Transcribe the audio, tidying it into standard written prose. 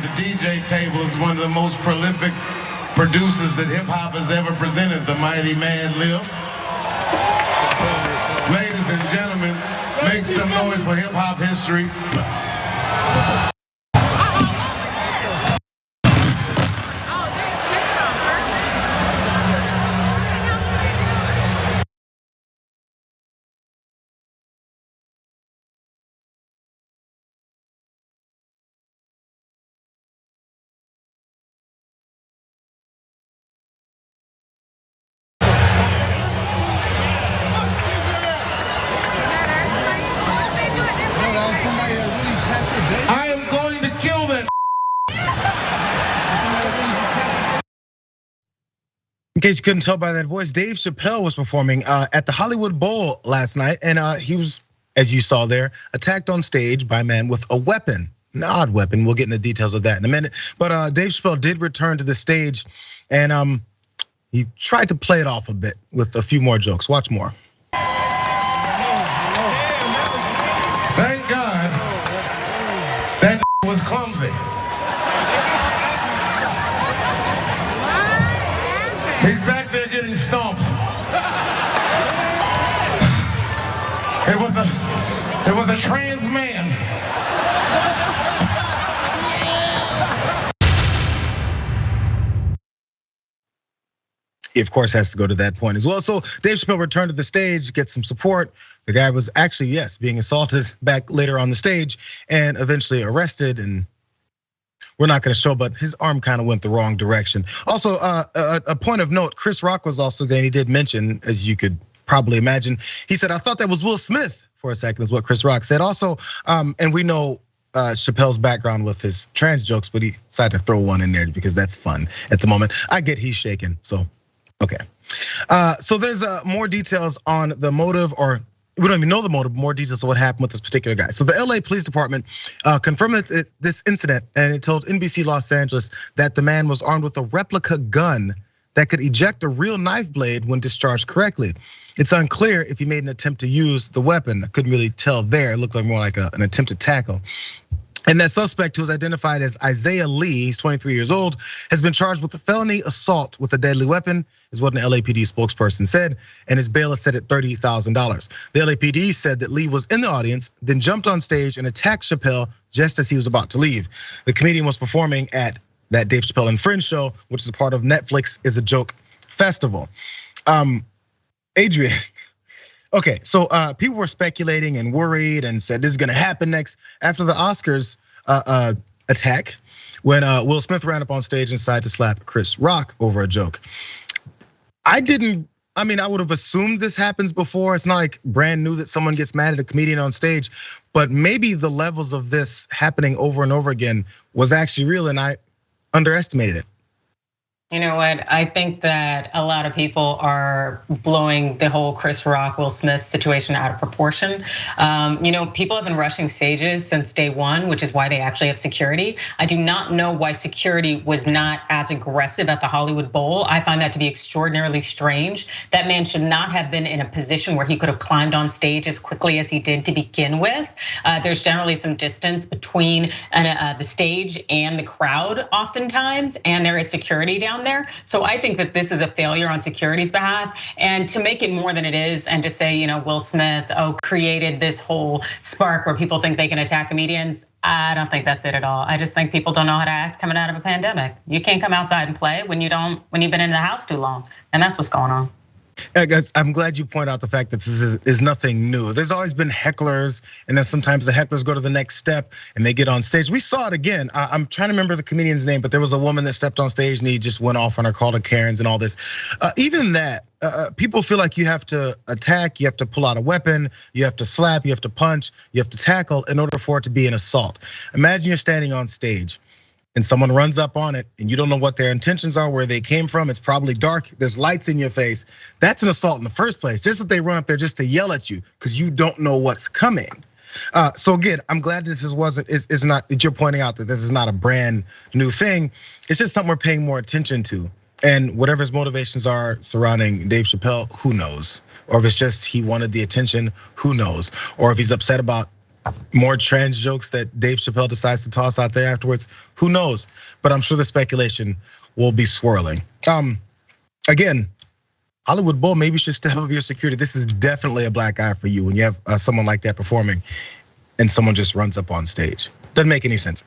the DJ table is one of the most prolific producers that hip-hop has ever presented, the mighty man Lil. Ladies and gentlemen, make some noise for hip-hop history. I am going to kill that. In case you couldn't tell by that voice, Dave Chappelle was performing at the Hollywood Bowl last night, and he was, as you saw there, attacked on stage by a man with a weapon, an odd weapon. We'll get into details of that in a minute. But Dave Chappelle did return to the stage, and he tried to play it off a bit with a few more jokes. Watch more. Thank God that was clumsy. He's back there getting stomped. It was a trans man. He, of course, has to go to that point as well. So Dave Chappelle returned to the stage, get some support. The guy was actually, yes, being assaulted back later on the stage and eventually arrested. And we're not gonna show, but his arm kind of went the wrong direction. Also, a point of note, Chris Rock was also there. He did mention, as you could probably imagine, he said, "I thought that was Will Smith for a second," is what Chris Rock said. Also, and we know Chappelle's background with his trans jokes, but he decided to throw one in there because that's fun at the moment. I get he's shaking, so. Okay, so there's more details on the motive, or we don't even know the motive, more details of what happened with this particular guy. So the LA Police Department confirmed this incident, and it told NBC Los Angeles that the man was armed with a replica gun that could eject a real knife blade when discharged correctly. It's unclear if he made an attempt to use the weapon. I couldn't really tell there. It looked like more like an attempt to tackle. And that suspect, who was identified as Isaiah Lee, he's 23 years old, has been charged with a felony assault with a deadly weapon, is what an LAPD spokesperson said, and his bail is set at $30,000. The LAPD said that Lee was in the audience, then jumped on stage and attacked Chappelle just as he was about to leave. The comedian was performing at that Dave Chappelle and Friends show, which is a part of Netflix Is a Joke festival. Adrian. Okay, so people were speculating and worried and said this is gonna happen next after the Oscars attack, when Will Smith ran up on stage and decided to slap Chris Rock over a joke. I would have assumed this happens before. It's not like brand new that someone gets mad at a comedian on stage, but maybe the levels of this happening over and over again was actually real, and I underestimated it. You know what? I think that a lot of people are blowing the whole Chris Rock, Will Smith situation out of proportion. People have been rushing stages since day one, which is why they actually have security. I do not know why security was not as aggressive at the Hollywood Bowl. I find that to be extraordinarily strange. That man should not have been in a position where he could have climbed on stage as quickly as he did to begin with. There's generally some distance between the stage and the crowd oftentimes, and there is security down there. So I think that this is a failure on security's behalf, and to make it more than it is, and to say, Will Smith, created this whole spark where people think they can attack comedians. I don't think that's it at all. I just think people don't know how to act coming out of a pandemic. You can't come outside and play when you've been in the house too long, and that's what's going on. Guys, I'm glad you point out the fact that this is nothing new. There's always been hecklers, and then sometimes the hecklers go to the next step and they get on stage. We saw it again. I'm trying to remember the comedian's name, but there was a woman that stepped on stage and he just went off on her, called her Karens and all this. Even that, people feel like you have to attack, you have to pull out a weapon, you have to slap, you have to punch, you have to tackle in order for it to be an assault. Imagine you're standing on stage and someone runs up on it and you don't know what their intentions are, where they came from. It's probably dark, there's lights in your face. That's an assault in the first place. Just that they run up there just to yell at you because you don't know what's coming. So again, I'm glad this is not that you're pointing out that this is not a brand new thing. It's just something we're paying more attention to. And whatever his motivations are surrounding Dave Chappelle, who knows? Or if it's just he wanted the attention, who knows? Or if he's upset about more trans jokes that Dave Chappelle decides to toss out there afterwards? Who knows? But I'm sure the speculation will be swirling. Again, Hollywood Bowl, maybe you should step up your security. This is definitely a black eye for you when you have someone like that performing and someone just runs up on stage. Doesn't make any sense.